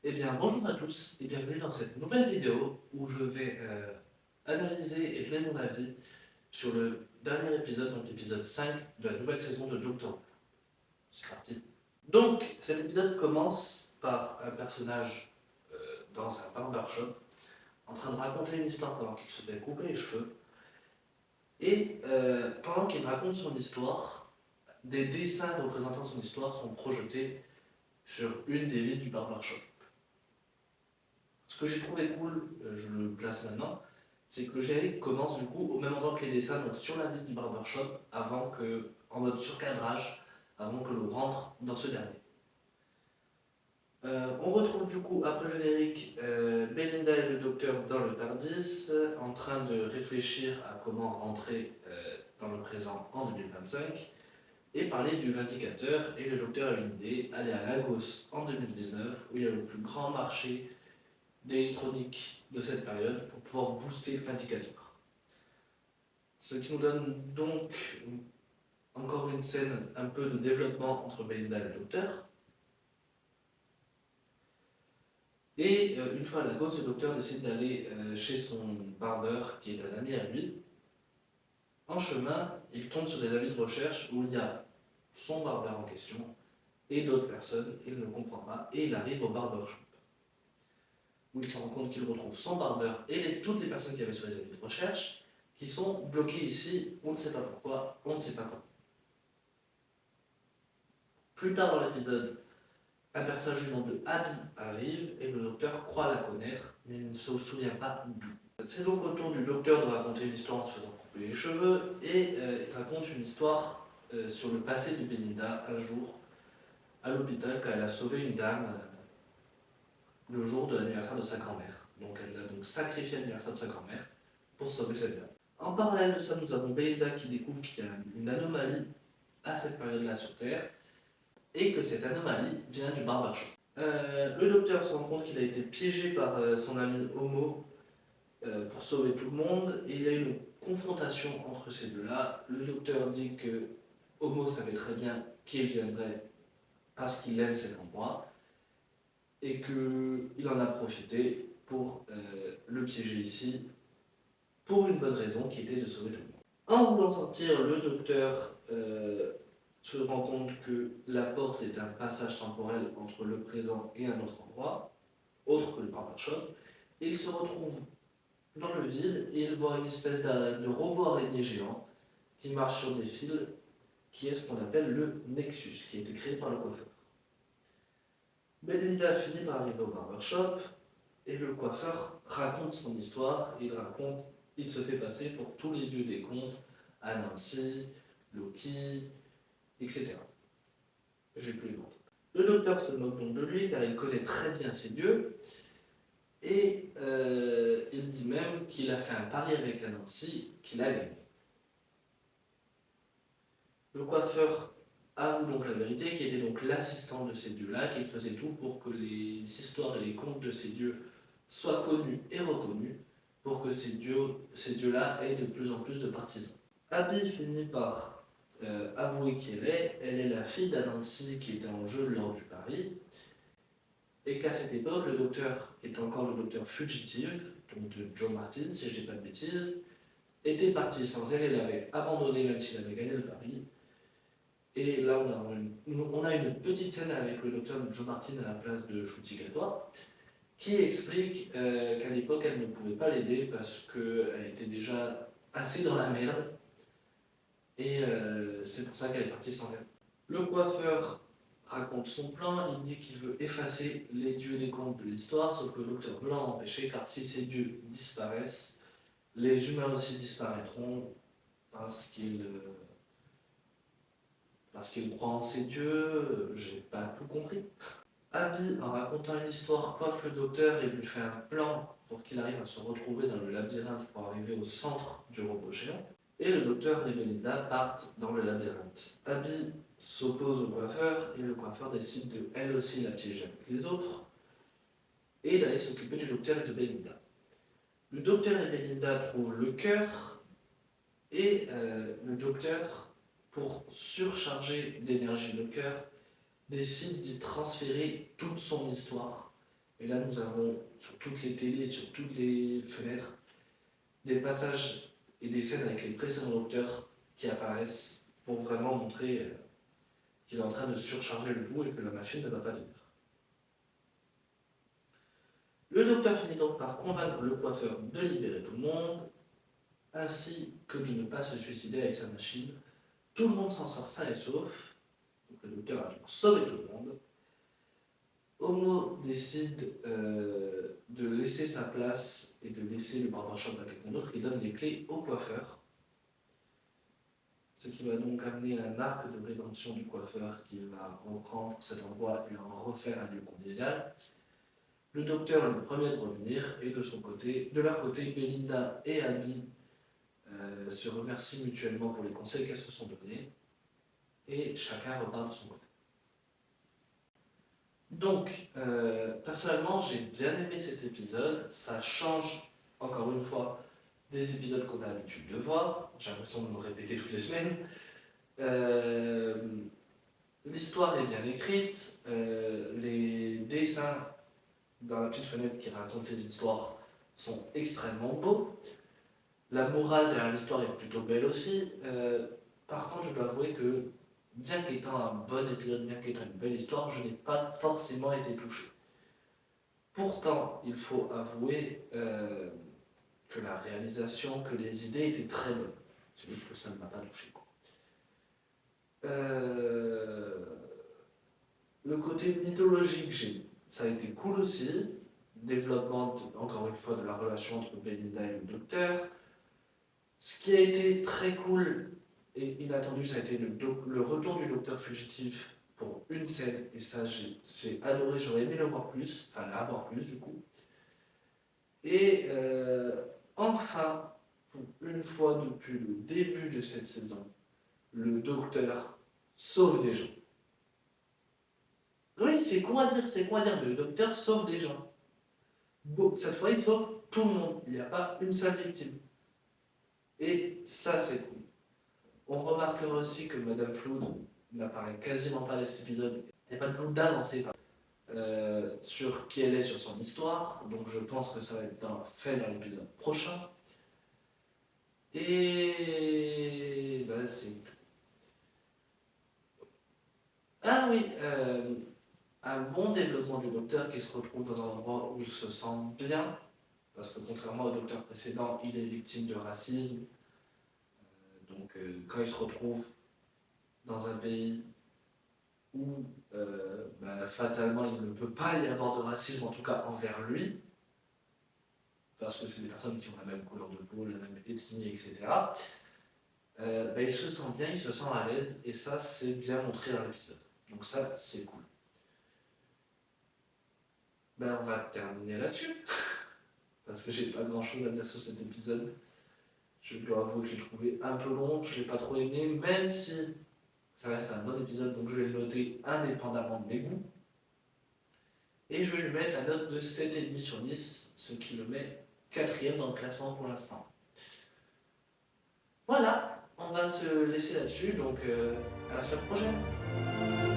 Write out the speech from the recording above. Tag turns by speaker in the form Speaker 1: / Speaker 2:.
Speaker 1: Eh bien, bonjour à tous et bienvenue dans cette nouvelle vidéo où je vais analyser et donner mon avis sur le dernier épisode, donc l'épisode 5 de la nouvelle saison de Doctor Who. C'est parti. Donc, cet épisode commence par un personnage dans un barbershop en train de raconter une histoire pendant qu'il se fait couper les cheveux. Et pendant qu'il raconte son histoire, des dessins représentant son histoire sont projetés sur une des vitres du barbershop. Ce que j'ai trouvé cool, je le place maintenant, c'est que le générique commence du coup au même endroit que les dessins, donc sur la ville du barbershop, en mode surcadrage, avant que l'on rentre dans ce dernier. On retrouve du coup, après le générique, Belinda et le docteur dans le TARDIS, en train de réfléchir à comment rentrer dans le présent en 2025, et parler du Vindicateur, et le docteur a une idée, aller à Lagos en 2019, où il y a le plus grand marché d'électronique de cette période pour pouvoir booster le Vindicateur. Ce qui nous donne donc encore une scène un peu de développement entre Belinda et le docteur. Et une fois à Lagos, le docteur décide d'aller chez son barbeur, qui est un ami à lui. En chemin, il tombe sur des avis de recherche où il y a son barbeur en question et d'autres personnes, il ne comprend pas, et il arrive au barbershop, où il se rend compte qu'il retrouve son barbeur et toutes les personnes qui avaient sur les avis de recherche, qui sont bloquées ici, on ne sait pas pourquoi, on ne sait pas quand. Plus tard dans l'épisode, un personnage du nom de Abby arrive et le docteur croit la connaître, mais il ne se souvient pas d'où. C'est donc au tour du docteur de raconter une histoire en se faisant couper les cheveux, et il raconte une histoire sur le passé de Belinda un jour à l'hôpital quand elle a sauvé une dame le jour de l'anniversaire de sa grand-mère. Donc elle a donc sacrifié l'anniversaire de sa grand-mère pour sauver cette dame. En parallèle de ça, nous avons Belinda qui découvre qu'il y a une anomalie à cette période-là sur Terre, et que cette anomalie vient du barbershop. Le docteur se rend compte qu'il a été piégé par son ami Homo pour sauver tout le monde, et il y a eu une confrontation entre ces deux-là. Le docteur dit que Homo savait très bien qu'il viendrait parce qu'il aime cet endroit, et qu'il en a profité pour le piéger ici, pour une bonne raison qui était de sauver tout le monde. En voulant sortir, le docteur se rend compte que la porte est un passage temporel entre le présent et un autre endroit, autre que le barbershop. Il se retrouve dans le vide et il voit une espèce de robot araignée géant qui marche sur des fils, qui est ce qu'on appelle le Nexus, qui a été créé par le coiffeur. Belinda finit par arriver au barbershop et le coiffeur raconte son histoire. Il se fait passer pour tous les dieux des contes, Anansi, Loki, etc. J'ai plus les noms. Le docteur se moque donc de lui car il connaît très bien ces dieux, et il dit même qu'il a fait un pari avec Anansi qu'il a gagné. Le coiffeur avoue donc la vérité, qui était donc l'assistant de ces dieux-là, qu'il faisait tout pour que les histoires et les contes de ces dieux soient connus et reconnus, pour que ces dieux-là aient de plus en plus de partisans. Abby finit par avouer elle est la fille d'Anansi qui était en jeu lors du pari, et qu'à cette époque, le docteur est encore le docteur fugitive, donc de Joe Martin, si je ne dis pas de bêtises, était parti sans elle, elle l'avait abandonné même s'il avait gagné le pari. Et là, on a une petite scène avec le docteur Joe Martin à la place de Choutigatois, qui explique qu'à l'époque, elle ne pouvait pas l'aider parce qu'elle était déjà assez dans la merde, et c'est pour ça qu'elle est partie sans elle. Le coiffeur raconte son plan, il dit qu'il veut effacer les dieux des contes de l'histoire, sauf que le docteur veut l'en empêcher, car si ces dieux disparaissent, les humains aussi disparaîtront, parce qu'ils croient en ces dieux. J'ai pas tout compris. Abby, en racontant une histoire, coiffe le docteur et lui fait un plan pour qu'il arrive à se retrouver dans le labyrinthe pour arriver au centre du robot géant. Et le docteur et Belinda partent dans le labyrinthe. Abby s'oppose au coiffeur et le coiffeur décide de elle aussi la piéger avec les autres et d'aller s'occuper du docteur et de Belinda. Le docteur et Belinda trouvent le cœur, et le docteur, pour surcharger d'énergie le cœur, décide d'y transférer toute son histoire Et là, nous avons sur toutes les télés, sur toutes les fenêtres, des passages et des scènes avec les précédents docteurs qui apparaissent pour vraiment montrer qu'il est en train de surcharger le tout et que la machine ne va pas tenir. Le docteur finit donc par convaincre le coiffeur de libérer tout le monde, ainsi que de ne pas se suicider avec sa machine. Tout le monde s'en sort sain et sauf. Donc le docteur a donc sauvé tout le monde. Homo décide de laisser sa place et de laisser le barbershop à quelqu'un d'autre. Il donne les clés au coiffeur. Ce qui va donc amener un arc de rédemption du coiffeur qui va reprendre cet endroit et en refaire un lieu convivial. Le docteur est le premier de revenir et de leur côté, Belinda et Abby se remercient mutuellement pour les conseils qu'elles se sont donnés et chacun repart de son côté. Donc, personnellement, j'ai bien aimé cet épisode. Ça change, encore une fois, des épisodes qu'on a l'habitude de voir. J'ai l'impression de me répéter toutes les semaines. L'histoire est bien écrite. Les dessins dans la petite fenêtre qui raconte les histoires sont extrêmement beaux. La morale derrière l'histoire est plutôt belle aussi. Par contre, je dois avouer que, bien qu'étant un bon épisode, bien qu'étant une belle histoire, je n'ai pas forcément été touché. Pourtant, il faut avouer que la réalisation, que les idées étaient très bonnes. C'est juste que ça ne m'a pas touché. Le côté mythologique, ça a été cool aussi. Développement, encore une fois, de la relation entre Belinda et le docteur. Ce qui a été très cool et inattendu, ça a été le retour du docteur fugitif pour une scène. Et ça, j'ai adoré, j'aurais aimé le voir plus, enfin l'avoir plus du coup. Et enfin, pour une fois depuis le début de cette saison, le docteur sauve des gens. Oui, c'est con à dire, mais le docteur sauve des gens. Bon, cette fois, il sauve tout le monde, il n'y a pas une seule victime. Et ça, c'est cool. On remarquera aussi que Madame Flood n'apparaît quasiment pas dans cet épisode. Il n'y a pas de Flood d'avancée sur qui elle est, sur son histoire. Donc je pense que ça va être fait dans l'épisode prochain. Et bah, c'est... Ah oui, un bon développement du docteur qui se retrouve dans un endroit où il se sent bien. Parce que contrairement au docteur précédent, il est victime de racisme. Donc quand il se retrouve dans un pays où fatalement il ne peut pas y avoir de racisme, en tout cas envers lui, parce que c'est des personnes qui ont la même couleur de peau, la même ethnie, etc. Il se sent bien, il se sent à l'aise, et ça c'est bien montré dans l'épisode. Donc ça c'est cool. On va terminer là-dessus, parce que j'ai pas grand chose à dire sur cet épisode. Je dois avouer que j'ai trouvé un peu long, je l'ai pas trop aimé, même si ça reste un bon épisode, donc je vais le noter indépendamment de mes goûts. Et je vais lui mettre la note de 7,5 sur 10, ce qui le met 4e dans le classement pour l'instant. Voilà, on va se laisser là-dessus, donc à la semaine prochaine.